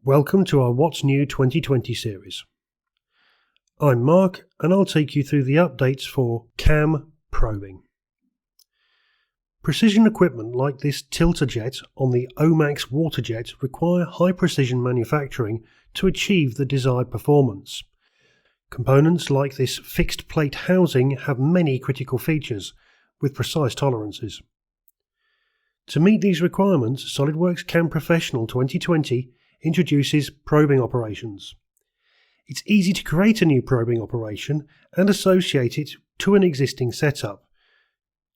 Welcome to our What's New 2020 series. I'm Mark and I'll take you through the updates for cam probing. Precision equipment like this tilter jet on the OMAX water jet require high precision manufacturing to achieve the desired performance. Components like this fixed plate housing have many critical features with precise tolerances. To meet these requirements, SOLIDWORKS Cam Professional 2020 introduces probing operations. It's easy to create a new probing operation and associate it to an existing setup.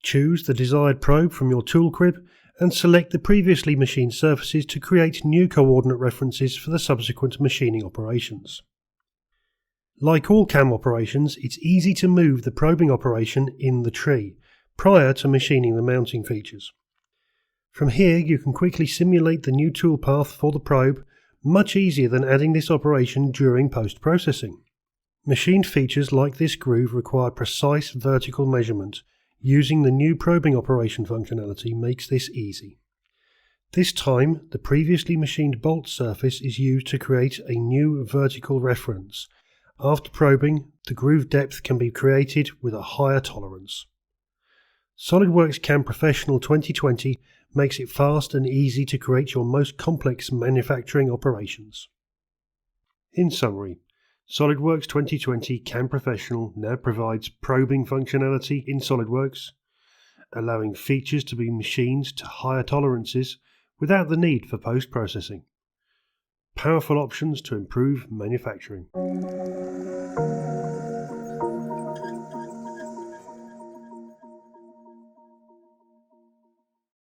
Choose the desired probe from your tool crib and select the previously machined surfaces to create new coordinate references for the subsequent machining operations. Like all CAM operations, it's easy to move the probing operation in the tree prior to machining the mounting features. From here you can quickly simulate the new tool path for the probe, much easier than adding this operation during post-processing. Machined features like this groove require precise vertical measurement. Using the new probing operation functionality makes this easy. This time, the previously machined bolt surface is used to create a new vertical reference. After probing, the groove depth can be created with a higher tolerance. SOLIDWORKS Cam Professional 2020 makes it fast and easy to create your most complex manufacturing operations. In summary, SOLIDWORKS 2020 Cam Professional now provides probing functionality in SOLIDWORKS, allowing features to be machined to higher tolerances without the need for post-processing. Powerful options to improve manufacturing.